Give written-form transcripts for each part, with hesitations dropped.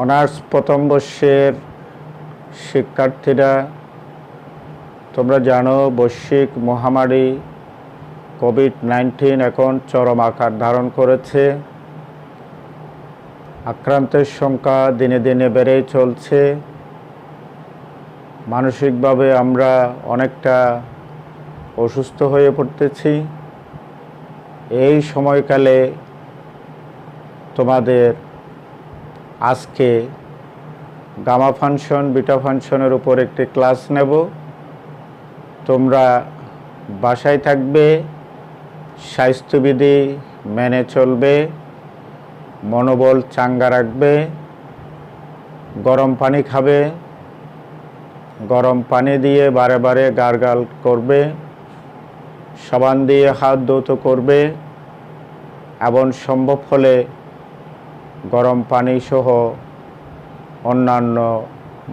Honours প্রথম বর্ষের শিক্ষার্থীরা, তোমরা জানো বৈশ্বিক মহামারী কোভিড-19 এখন চরম আকার ধারণ করেছে। আক্রান্তের সংখ্যা দিনে দিনে বেড়েই চলছে। মানসিকভাবে আমরা অনেকটা অসুস্থ হয়ে পড়তেছি। এই সময়কালে তোমাদের আজকে গামা ফাংশন বিটা ফাংশনের উপর একটি ক্লাস নেব। তোমরা বাসায় থাকবে, স্বাস্থ্যবিধি মেনে চলবে, মনোবল চাঙ্গা রাখবে, গরম পানি খাবে, গরম পানি দিয়ে বারে বারে গার্গল করবে, সাবান দিয়ে হাত ধৌত করবে এবং সম্ভব হলে গরম পানি সহ অন্যান্য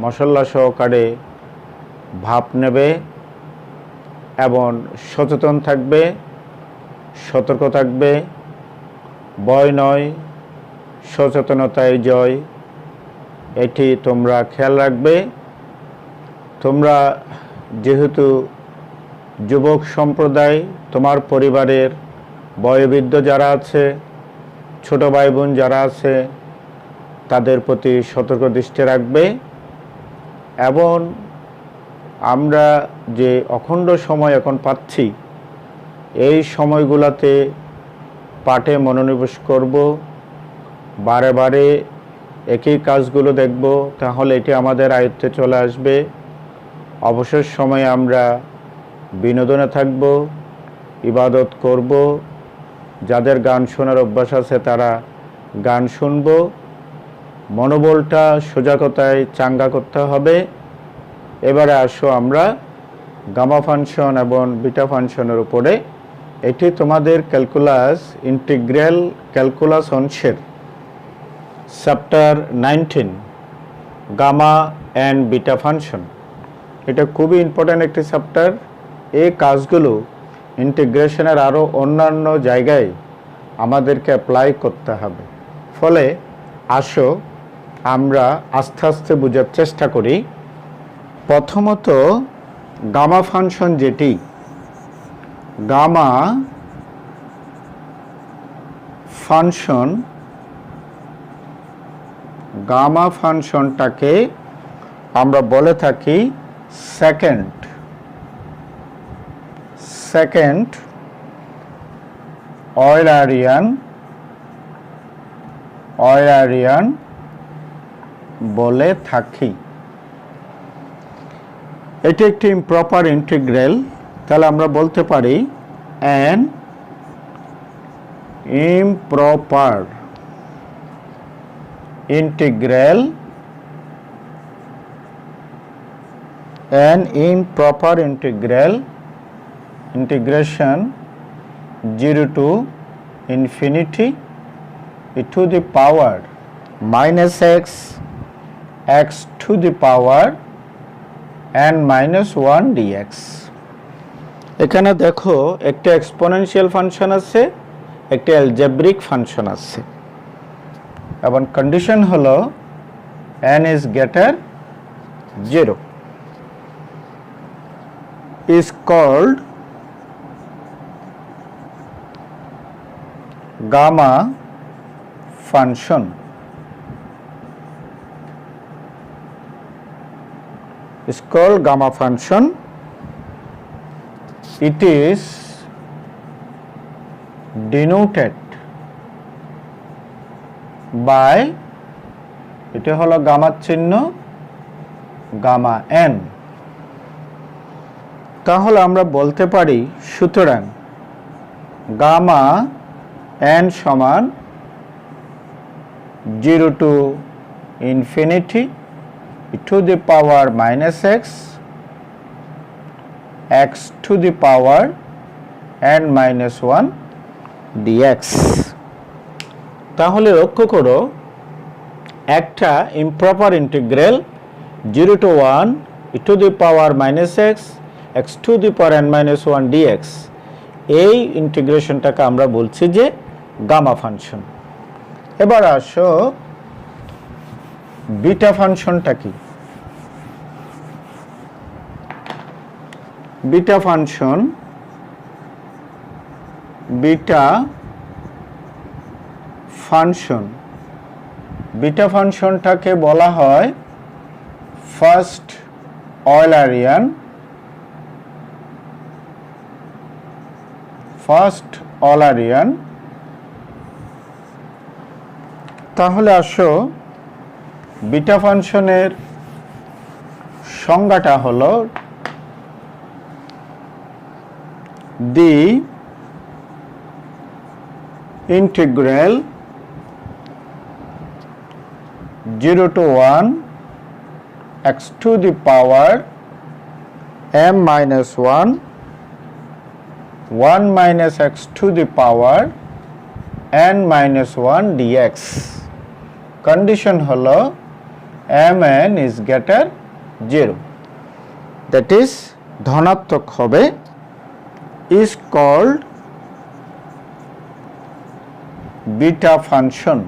মশলা সহকারে ভাপ নেবে এবং সচেতন থাকবে, সতর্ক থাকবে। ভয় নয়, সচেতনতায় জয়, এটি তোমরা খেয়াল রাখবে। তোমরা যেহেতু যুবক সম্প্রদায়, তোমার পরিবারের বয়োবৃদ্ধ যারা আছে, ছোট ভাই বোন যারা আছে, তাদের প্রতি সতর্ক দৃষ্টি রাখবে। এবং আমরা যে অখণ্ড সময় এখন পাচ্ছি, এই সময়গুলোতে পাঠে মনোনিবেশ করব, বারে বারে একই কাজগুলো দেখব, তাহলে এটি আমাদের আয়ত্তে চলে আসবে। অবসর সময়ে আমরা বিনোদনে থাকব, ইবাদত করব। যাদের গান শোনার অভ্যাস আছে তারা গান শুনব। মনোবলটা সজাগতায় চাঙ্গা করতে হবে। এবারে আসো আমরা গামা ফাংশন এবং বিটা ফাংশনের উপরে, এটি তোমাদের ক্যালকুলাস ইন্টিগ্রাল ক্যালকুলাস অংশের chapter 19 gamma and beta function. এটা খুবই ইম্পর্ট্যান্ট একটি চ্যাপ্টার। এই কাজগুলো ইন্টিগ্রেশনের আরও অন্যান্য জায়গায় আমাদেরকে অ্যাপ্লাই করতে হবে। ফলে আসো আমরা আস্তে আস্তে বোঝার চেষ্টা করি। প্রথমত গামা ফাংশন, যেটি গামা ফাংশন, গামা ফাংশনটাকে আমরা বলে থাকি সেকেন্ড অয়লারিয়ান বলে থাকি। এটি একটি ইমপ্রপার ইন্টিগ্রাল। তাহলে আমরা বলতে পারি an improper integral, integration 0 to infinity e to the power minus x to the power n minus 1 dx। এখানে দেখো একটা এক্সপোনেনশিয়াল ফাংশন আছে, একটা অ্যালজেব্রিক ফাংশন আছে, এবং কন্ডিশন হলো n is greater 0 is called gamma function, is called gamma function. It is denoted by, এটা হলো গামার চিহ্ন, গামা n। তাহলে আমরা বলতে পারি, সুতরাং গামা n সমান 0 to infinity e to the power minus x to the power n minus 1 dx। তাহলে লক্ষ্য করো, একটা improper integral 0 to 1 e to the power minus x to the power n minus 1 dx, এই ইন্টিগ্রেশনটাকে আমরা বলছি যে gamma function. এবার আসো বিটা ফাংশনটা কি? বিটা ফাংশনটাকে বলা হয় ফার্স্ট অলারিয়ান। তাহলে আসো বিটা ফাংশনের সংজ্ঞাটা হলো দি integral 0 to 1 x to the power m minus 1 1 minus x to the power n minus 1 dx. Condition হলো mn is greater 0, that is ধনাত্মক হবে, is called beta function,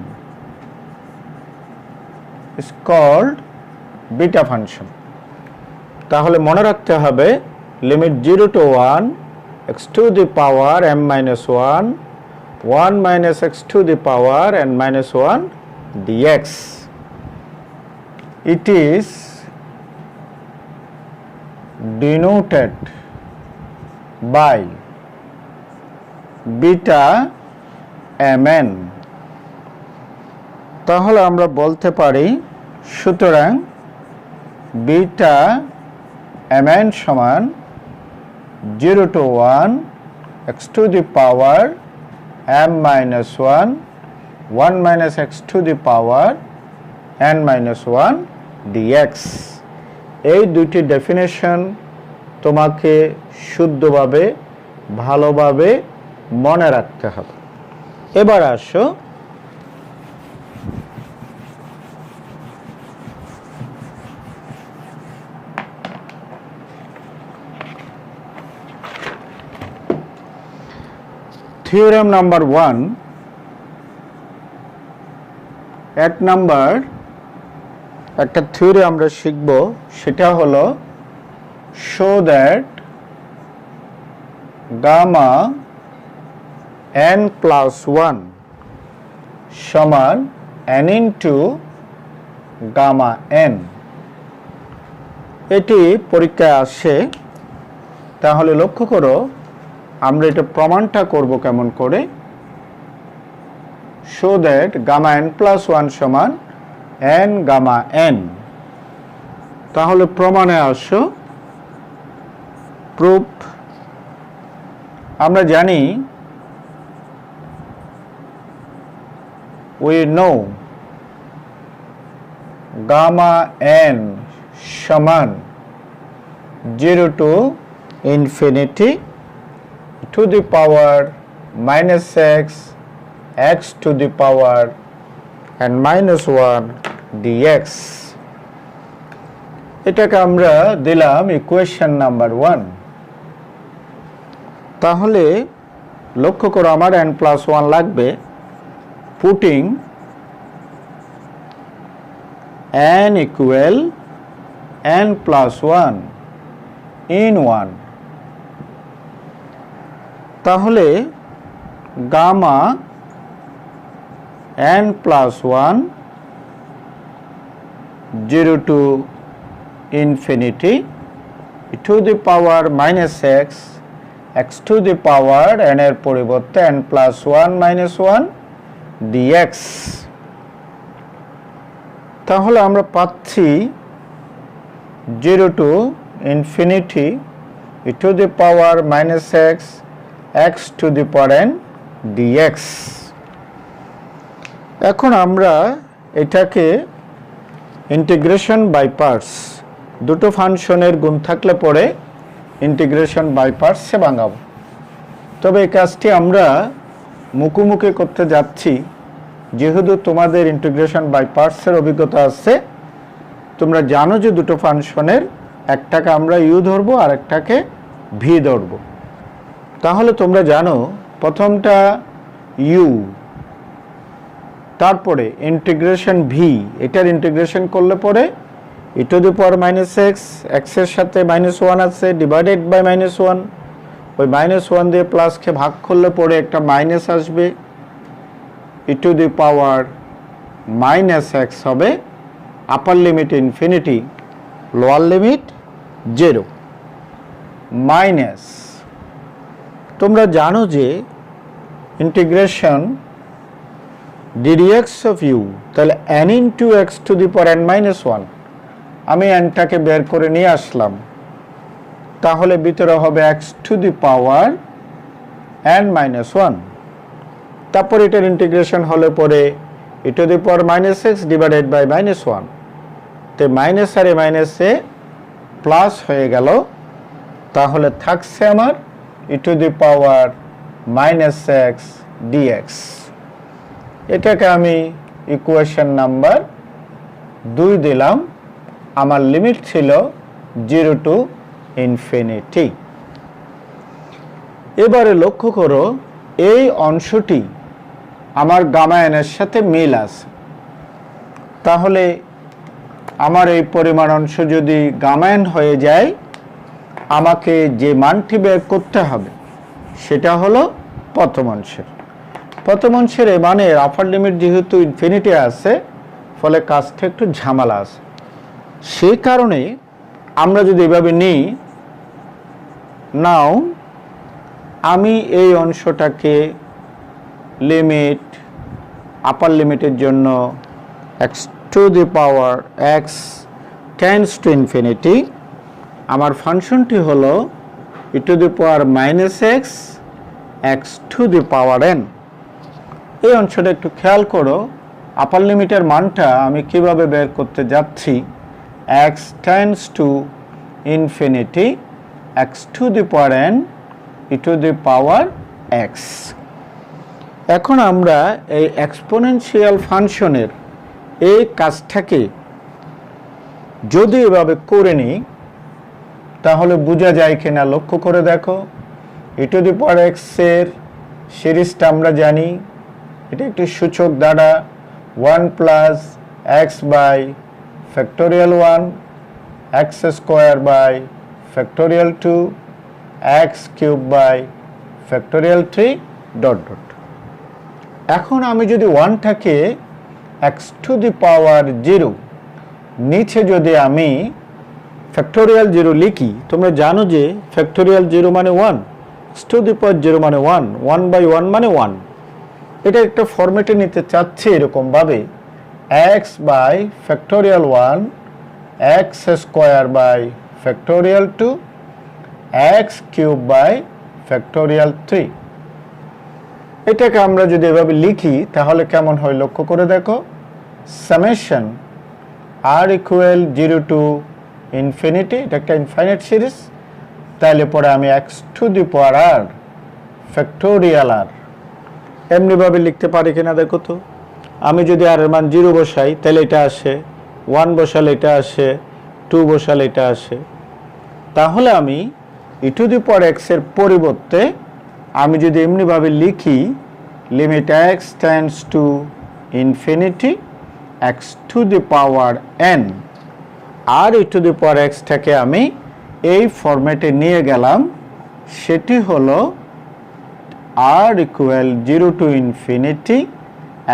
is called beta function. তাহলে মনে রাখতে হবে limit 0 to 1 x to the power m minus 1 1 minus x to the power n minus 1 dx. It is denoted by beta mn. তাহলে আমরা বলতে পারি সুতরাং বিটা mn সমান 0 to 1 x to the power m minus 1 1 minus x to the power n minus 1 dx. এই দুটি definition তোমাকে শুদ্ধভাবে ভালোভাবে মনে রাখতে হবে। এবার আসো থিওরেম নাম্বার 1। 1 নাম্বার একটা থিওরি আমরা শিখব, সেটা হলো show that gamma n plus 1 সমান n into গামা n। এটি পরীক্ষায় আসে, তাহলে লক্ষ্য করো আমরা এটা প্রমাণটা করব কেমন করে। Show that gamma n plus 1 সমান n গামা n। তাহলে প্রমাণে আসো। প্রুফ আমরা জানি, we know gamma n সমান 0 to infinity to the power minus x to the power n minus 1 dx। এটাকে আমরা দিলাম ইকুয়েশন নাম্বার 1। তাহলে লক্ষ্য করো আমার n plus 1 লাগবে। Putting n equal n plus 1 in 1, তাহলে gamma n plus 1 0 to infinity to the power minus x to the power n এর পরিবর্তে n plus 1 minus 1 dx। তাহলে আমরা পাচ্ছি 0 to infinity to the power minus x to the power n dx। এখন আমরা এটাকে integration by parts, দুটো ফাংশনের গুণ থাকলে পরে ইন্টিগ্রেশন বাই পার্টসে ভাঙাবো। তবে এই কাজটি আমরা মুখোমুখি করতে যাচ্ছি, যেহেতু তোমাদের ইন্টিগ্রেশন বাই পার্টসের অভিজ্ঞতা আছে। তোমরা জানো যে দুটো ফাংশনের একটাকে আমরা ইউ ধরবো আর একটাকে ভি ধরবো। তাহলে তোমরা জানো প্রথমটা ইউ, তারপরে ইন্টিগ্রেশন ভি, এটার ইন্টিগ্রেশন করলে পরে e to the power minus x, এক্সের সাথে মাইনাস ওয়ান আছে, ডিভাইডেড বাই মাইনাস ওয়ান, ওই মাইনাস ওয়ান দিয়ে প্লাসকে ভাগ করলে পরে একটা মাইনাস আসবে, e to the power minus x হবে, upper limit infinity, lower limit 0 minus, তোমরা জানো যে ইন্টিগ্রেশন ddx অফ ইউ, তাহলে n into x to the power n minus one, আমি nটাকে বের করে নিয়ে আসলাম, তাহলে ভিতরে হবে x to the power n minus one, তারপর এটার ইন্টিগ্রেশন হলে পরে e to the power minus x divided by minus one, তো মাইনাস আর এ মাইনাসে প্লাস হয়ে গেল, তাহলে থাকছে আমার e to the power minus x dx. এটাকে আমি ইকুয়েশন নাম্বার 2 দিলাম, আমার লিমিট ছিল 0 টু ইনফিনিটি। এবারে লক্ষ্য করো এই অংশটি আমার গামা এনের সাথে মিল আছে, তাহলে আমার এই পরিমাণ অংশ যদি গামা এন হয়ে যায়, আমাকে যে মানটি বের করতে হবে সেটা হলো প্রথম অংশের এই মানের আপার লিমিট যেহেতু ইনফিনিটি আছে, ফলে কাজটা একটু ঝামেলা আছে, সেই কারণে আমরা যদি এভাবে নিই, নাও আমি এই অংশটাকে লিমিট আপার লিমিটের জন্য x to the power x tends to infinity, আমার ফাংশনটি হলো e to the power minus x x to the power n. এই অংশটা একটু খেয়াল করো, আপার লিমিটের মানটা আমি কিভাবে বের করতে যাচ্ছি, x tends to infinity x to the power N E to the power x. এখন আমরা এই এক্সপোনেনশিয়াল ফাংশনের এই কাজটাকে যদি এভাবে করে নিই, তাহলে বোঝা যায় কিনা লক্ষ্য করে দেখো, ই টু দি পাওয়ার এক্স এর সিরিজটা আমরা জানি, এটা একটি সূচক দ্বারা 1 plus x by factorial 1, x square by factorial 2, x cube by factorial 3 dot dot. এখন আমি যদি 1টাকে এক্স টু দি পাওয়ার 0 নিচে যদি আমি ফ্যাক্টোরিয়াল 0 লিখি, তোমরা জানো যে ফ্যাক্টোরিয়াল 0 মানে 1, এক্স টু দি পাওয়ার 0 মানে 1, 1 বাই 1 মানে 1। এটা একটা ফরম্যাটে নিতে চাচ্ছি এরকমভাবে, x by factorial 1, x square by factorial 2, x cube by factorial 3। এটাকে আমরা যদি এভাবে লিখি তাহলে কেমন হয় লক্ষ্য করে দেখো, summation r equal 0 to infinity, এটা একটা ইনফাইনাইট সিরিজ, তাহলে পরে আমি x to the power r factorial r এমনিভাবে লিখতে পারি কিনা দেখো তো। আমি যদি আর এর মান 0 বসাই তাহলে এটা আসে, 1 বসালে এটা আসে, 2 বসালে এটা আসে, তাহলে আমি ই টু দি পাওয়ার এক্স এর পরিবর্তে আমি যদি এমনিভাবে লিখি limit x tends to infinity x to the power n, আর ই টু দি পাওয়ার এক্সটাকে আমি এই ফরম্যাটে নিয়ে গেলাম, সেটি হলো r equal 0 to infinity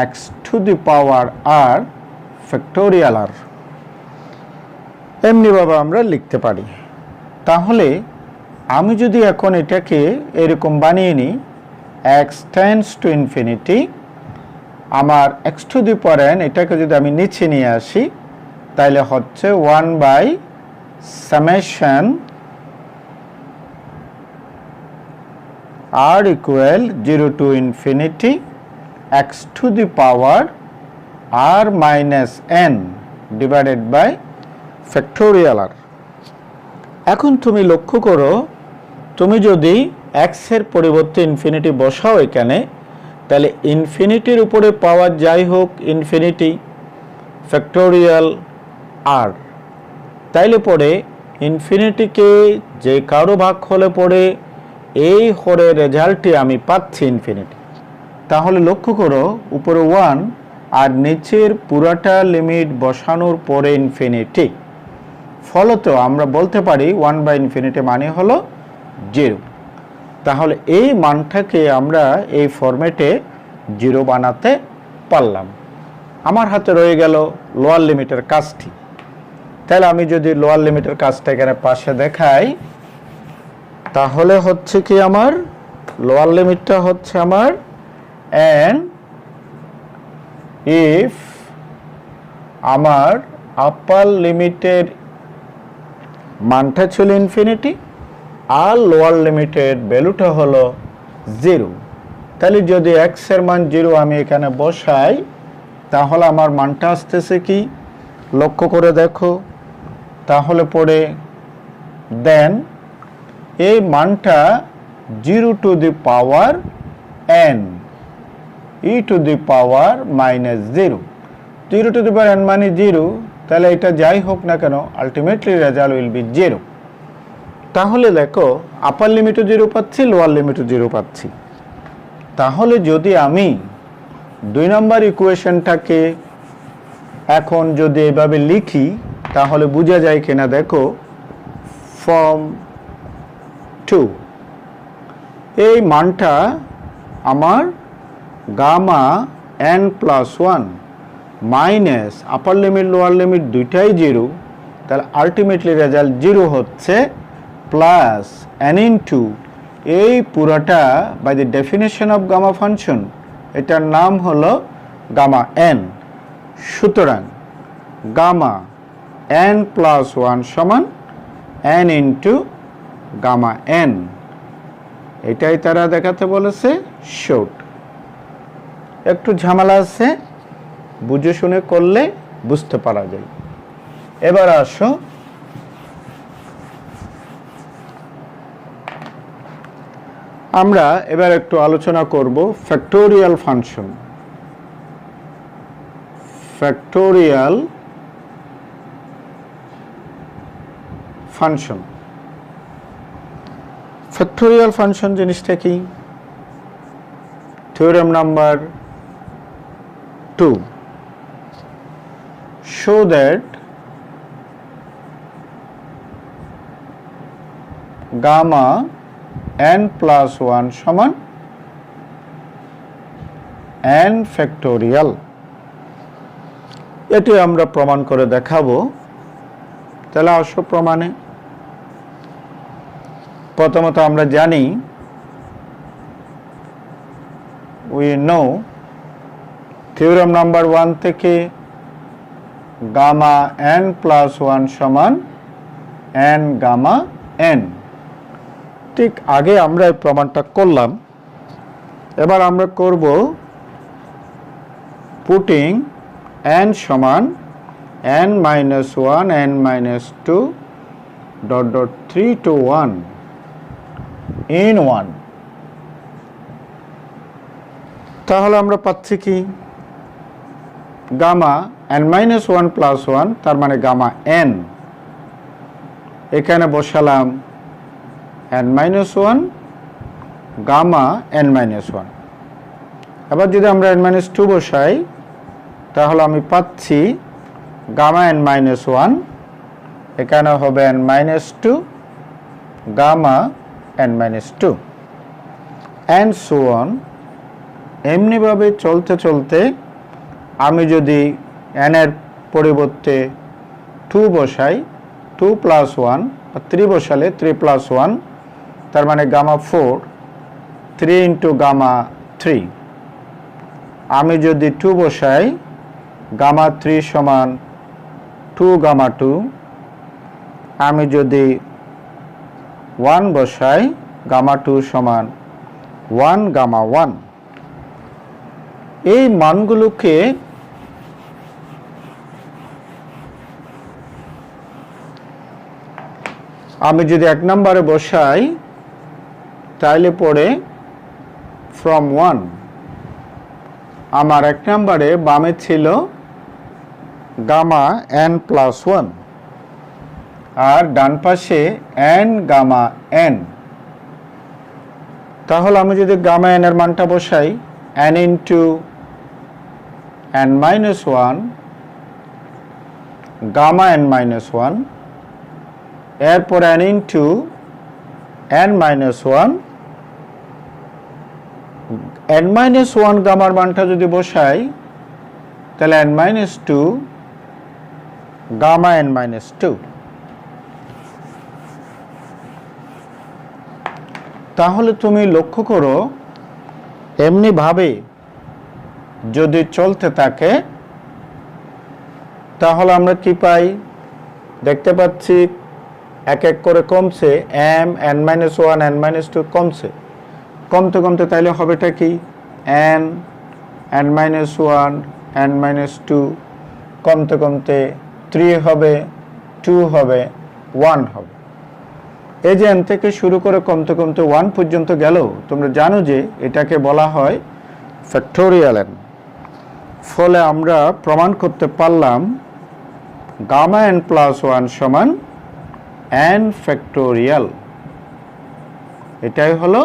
x to the power r factorial r, এমনিভাবে আমরা লিখতে পারি। তাহলে আমি যদি এখন এটাকে এরকম বানিয়ে নিই, এক্স টেন্ডস টু ইনফিনিটি, আমার x to the power n, এটাকে যদি আমি নিচে নিয়ে আসি তাহলে হচ্ছে 1 by summation r equal 0 to infinity x to the power r minus n divided by factorial r. এখন তুমি লক্ষ্য করো, তুমি যদি এক্স এর পরিবর্তে ইনফিনিটি বসাও এখানে, তাহলে ইনফিনিটির উপরে পাওয়ার যাই হোক ইনফিনিটি ফ্যাক্টোরিয়াল আর, তাইলে পরে ইনফিনিটিকে যে কারো ভাগ হলে পরে এই হরের রেজাল্টটি আমি পাচ্ছি ইনফিনিটি। তাহলে লক্ষ্য করো উপরে 1 আর নিচের পুরাটা লিমিট বসানোর পরে ইনফিনিটি। ফলত আমরা বলতে পারি 1/∞ মানে হলো 0। তাহলে এই মানটাকে আমরা এই ফরম্যাটে 0 বানাতে পারলাম। আমার হাতে রয়ে গেল লোয়ার লিমিটের কাজটি। তাহলে আমি যদি লোয়ার লিমিটের কাজটা এখানে পাশে দেখাই, তাহলে হচ্ছে কি আমার লোয়ার লিমিটটা হচ্ছে আমার and if আমার আপার লিমিটের মানটা ছিল ইনফিনিটি আর লোয়ার লিমিটের ভ্যালুটা হলো 0, তাহলে যদি x এর মান 0 আমি এখানে বসাই, তাহলে আমার মানটা আসতেছে কি লক্ষ্য করে দেখো। তাহলে পরে দেন এই মানটা 0 two the power n e two the power -0, 0 two the power n মানে 0, তাহলে এটা যাই হোক না কেন আলটিমেটলি রেজাল্ট উইল বি 0। তাহলে দেখো আপার লিমিটও 0 পাচ্ছি, লোয়ার লিমিটও 0 পাচ্ছি। তাহলে যদি আমি 2 নম্বর ইকুয়েশনটাকে এখন যদি এভাবে লিখি, তাহলে বোঝা যায় কিনা দেখো। ফর্ম 2 এই মানটা আমার gamma n+1 minus upper limit lower limit দুইটাই 0, তাহলে আলটিমেটলি রেজাল্ট 0 হচ্ছে প্লাস n ইনটু এই পুরাটা by the definition of gamma function, এটার নাম হলো গামা n। সুতরাং গামা n+1 সমান n ইনটু গামা n, এটাই তারা দেখাতে বলেছে শর্ট। একটু ঝামেলা আছে, বুঝে শুনে করলে বুঝতে পারা যায়। এবার আসো আমরা এবার একটু আলোচনা করব factorial function. Factorial function, factorial function জিনিসটা কি? Theorem number 2, show that gamma n+1 সমান n ফ্যাক্টোরিয়াল। এটি আমরা প্রমাণ করে দেখাবো। তাহলে আসো প্রমাণে। প্রথমত আমরা জানি we know থিওরেম নাম্বার 1 থেকে গামা n+1 সমান n গামা n। ঠিক আগে আমরা এই প্রমাণটা করলাম। এবার আমরা করব পুটিং n সমান n-1 n-2 ... 3 to 1 in 1। তাহলে আমরা পাচ্ছি কি গামা n-1+1 তার মানে গামা n, এখানে বসালাম n-1 গামা n-1। এবার যদি আমরা n-2 বসাই, তাহলে আমি পাচ্ছি গামা n-1, এখানে হবে n-2 gamma n-2 and so on। এমনিভাবে চলতে চলতে আমি যদি n এর পরিবর্তে 2 বসাই, 2 + 1 বা 3 বসালে 3 + 1 তার মানে গামা 4, 3 ইন্টু গামা 3। আমি যদি 2 বসাই, গামা 3 সমান 2 গামা 2। আমি যদি 1 বসাই, গামা 2 সমান 1 গামা 1। এই মানগুলোকে আমি যদি 1 নম্বরে বসাই, তাহলে পরে ফ্রম 1 আমার 1 নম্বরে বামে ছিল গামা n+1 আর ডান পাশে n গামা n। তাহলে আমি যদি গামা n এর মানটা বসাই n into n minus 1 gamma n minus 1 এরপর n into n minus 1 n minus 1 গামার মানটা যদি বসাই তাহলে n minus 2 gamma n minus 2। তাহলে তুমি লক্ষ্য করো এমনি ভাবে যদি চলতে থাকে তাহলে আমরা কি পাই, দেখতে পাচ্ছি এক এক করে কমছে, m n minus 1 n minus 2 কমছে, কমতে কমতে তাইলে হবেটা কি n n minus 1 n minus 2 কমতে কমতে 3 হবে, 2 হবে, 1 হবে। এই যে n থেকে শুরু করে কমতে কমতে 1 পর্যন্ত গেল, তোমরা জানো যে এটাকে বলা হয় ফ্যাক্টোরিয়াল n। ফলে আমরা প্রমাণ করতে পারলাম গামা n প্লাস 1 সমান n ফ্যাক্টোরিয়াল। এটাই হলো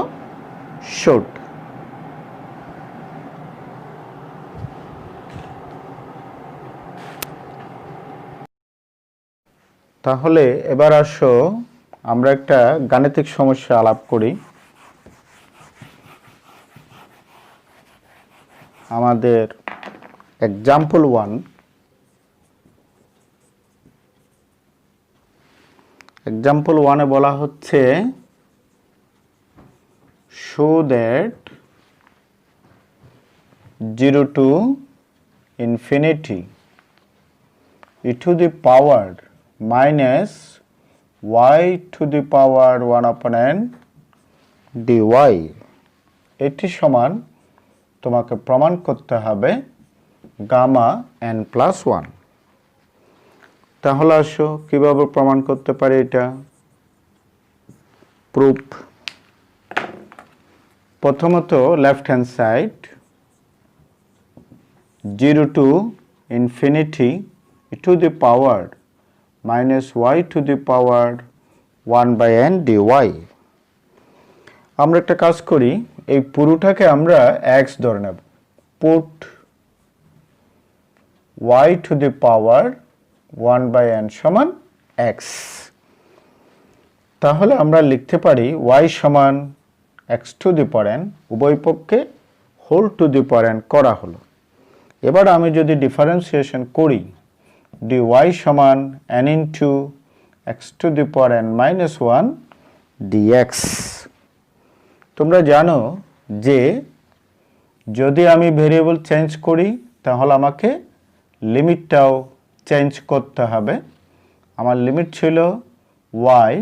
শর্ট। তাহলে এবার আসো আমরা একটা গাণিতিক সমস্যা আলাপ করি। আমাদের এক্সাম্পল 1, এক্সাম্পল 1 এ বলা হচ্ছে show that 0 to infinity e to the power minus y to the power 1 upon n dy এটি সমান তোমাকে প্রমাণ করতে হবে গামা n প্লাস 1। তাহলে আসো কিভাবে প্রমাণ করতে পারি এটা, প্রুফ। প্রথমত left hand side 0 to infinity e to the power minus y to the power 1 by n dy। আমরা একটা কাজ করি, এই পুরোটাকে আমরা x ধরে নেব, put y to the power 1 by n সমান x। তাহলে আমরা লিখতে পারি y সমান x to the power n, উভয় পক্ষে whole to the power n করা হলো। এবার আমি যদি ডিফারেন্সিয়েশন করি dy সমান n into x to the power n minus 1 dx। তোমরা জানো যে যদি আমি ভেরিয়েবল চেঞ্জ করি তাহলে আমাকে লিমিটটাও চেঞ্জ করতে হবে। আমার লিমিট ছিল y,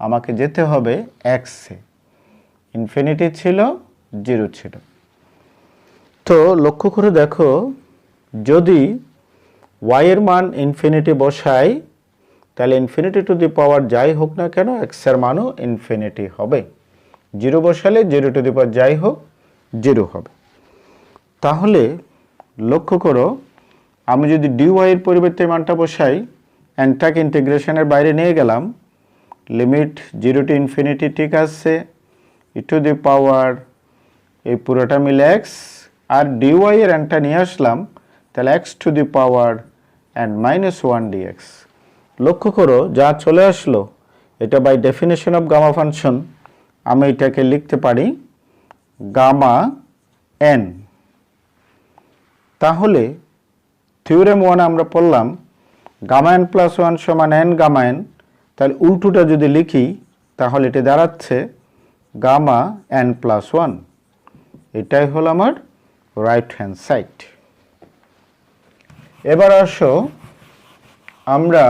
আমাকে যেতে হবে x এ, ইনফিনিটি ছিল, 0 ছিল। তো লক্ষ্য করে দেখো যদি y এর মান ইনফিনিটি বসাই তাহলে ইনফিনিটি টু দি পাওয়ার যাই হোক না কেন x এর মানও ইনফিনিটি হবে, 0 বসালে 0 টু দি পাওয়ার যাই হোক 0 হবে। তাহলে লক্ষ্য করো আমি যদি dy এর পরিবর্তে মানটা বসাই, nটাকে ইন্টিগ্রেশনের বাইরে নিয়ে গেলাম, লিমিট 0 টু ইনফিনিটি ঠিক আছে, ই টু দি পাওয়ার এই পুরোটা মিলে x, আর dy এর nটা নিয়ে আসলাম তাহলে x two the power n minus 1 dx। লক্ষ্য করো যা চলে আসলো এটা by definition of gamma function আমি এটাকে লিখতে পারি গামা n। তাহলে থিওরেম 1 আমরা পড়লাম গামা n প্লাস 1 সমান n গামা n, তাহলে উল্টোটা যদি লিখি তাহলে এটা দাঁড়াচ্ছে গামা n প্লাস 1। এটাই হলো আমার রাইট হ্যান্ড সাইড। এবার আসো আমরা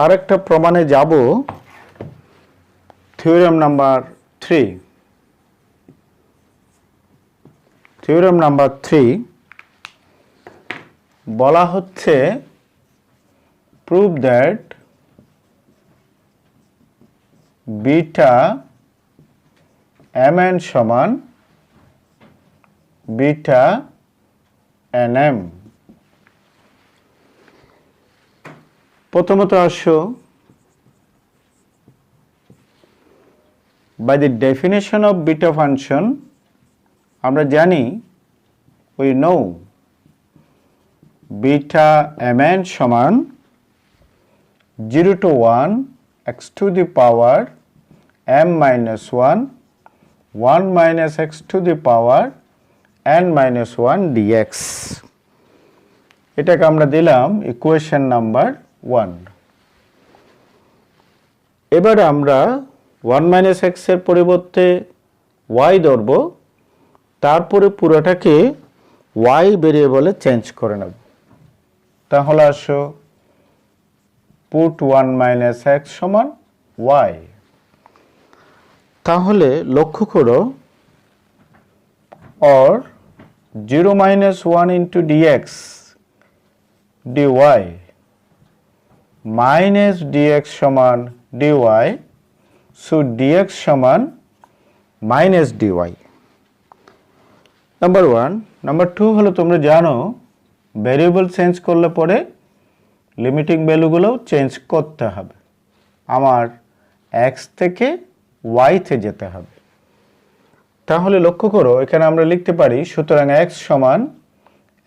আরেকটা প্রমাণে যাব, থিওরেম নাম্বার 3। থিওরেম নাম্বার 3 বলা হচ্ছে প্রুভ দ্যাট বিটা mn সমান বিটা nm। প্রথমত আসো by the definition of beta function আমরা জানি we know beta mn সমান 0 to 1 x to the power m minus 1 1 minus x to the power n minus 1 dx এটাকে আমরা দিলাম equation number 1। এবারে আমরা 1 minus x এর পরিবর্তে y ধরব, তারপরে পুরোটাকে y ভেরিয়েবলে চেঞ্জ করে নেব। তাহলে আসো পুট 1 minus x সমান y। তাহলে লক্ষ্য করো or 0 minus 1 into dx dy minus dx সমান dy, so dx সমান minus dy। নাম্বার 1। নাম্বার 2 হলো তোমরা জানো ভেরিয়েবল চেঞ্জ করলে পরে লিমিটিং ভ্যালুগুলো চেঞ্জ করতে হবে। আমার x থেকে y তে যেতে হবে। তাহলে লক্ষ্য করো এখানে আমরা লিখতে পারি সুতরাং x সমান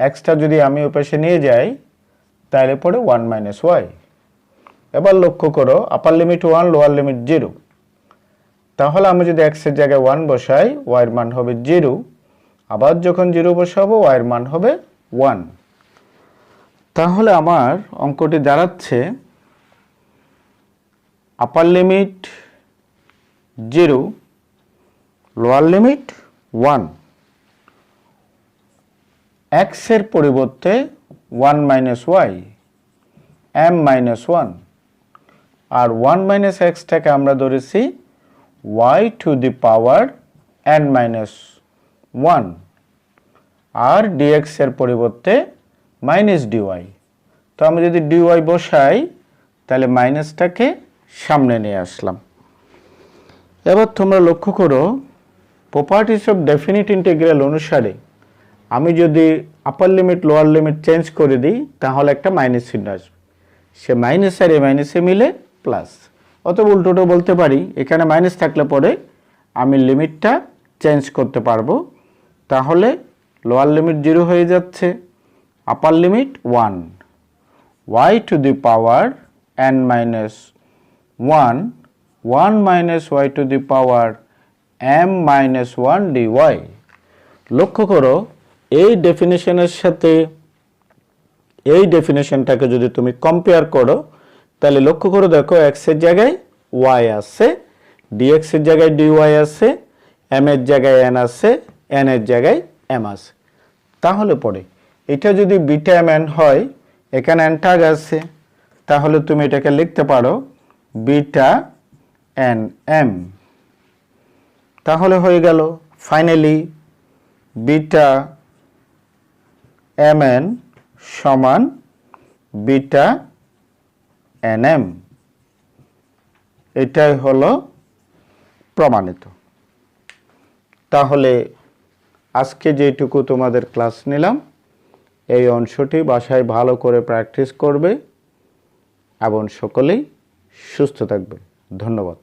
xটা যদি আমি ওই পাশে নিয়ে যাই তাহলে পরে 1 minus y। এবার লক্ষ্য করো আপার লিমিট 1 লোয়ার লিমিট 0, তাহলে আমি যদি x এর জায়গায় 1 বসাই y এর মান হবে 0, আবার যখন 0 বসাবো y এর মান হবে 1। তাহলে আমার অঙ্কটি দাঁড়াচ্ছে আপার লিমিট 0 লোয়ার লিমিট 1, x এর পরিবর্তে 1 minus y m minus 1 আর 1 minus x টাকে আমরা ধরেছি y to the power n minus 1 R dx এর পরিবর্তে minus dy। তো আমি যদি dy বসাই তাহলে মাইনাসটাকে সামনে নিয়ে আসলাম। এবার তোমরা লক্ষ্য করো প্রপার্টিস অফ ডেফিনিট ইন্টিগ্রাল অনুসারে আমি যদি আপার লিমিট লোয়ার লিমিট চেঞ্জ করে দিই তাহলে একটা মাইনাস চিহ্ন আসবে, সে মাইনাস আর এ মাইনাসে মিলে প্লাস। অথবা উল্টোটা বলতে পারি এখানে মাইনাস থাকলে পরে আমি লিমিটটা চেঞ্জ করতে পারবো। তাহলে লোয়ার লিমিট 0 হয়ে যাচ্ছে, আপার limit 1 y to the power n minus 1 1 minus y to the power m minus 1 dy। লক্ষ্য করো এই ডেফিনেশনের সাথে এই ডেফিনেশনটাকে যদি তুমি কম্পেয়ার করো তাহলে লক্ষ্য করো দেখো x এর জায়গায় y আছে, dx এর জায়গায় dy আছে, m এর জায়গায় n আছে, n এর জায়গায় m আছে। তাহলে পরে এটা যদি বিটা m n হয় এখানে n টাগ আছে, তাহলে তুমি এটাকে লিখতে পারো বিটা n m। তাহলে হয়ে গেল ফাইনালি বিটা mn সমান বিটা nm। এটাই হলো প্রমাণিত। তাহলে আজকে যেটুকু তোমাদের ক্লাস নিলাম এই অংশটি বাসায় ভালো করে প্র্যাকটিস করবে এবং সকলেই সুস্থ থাকবে। ধন্যবাদ।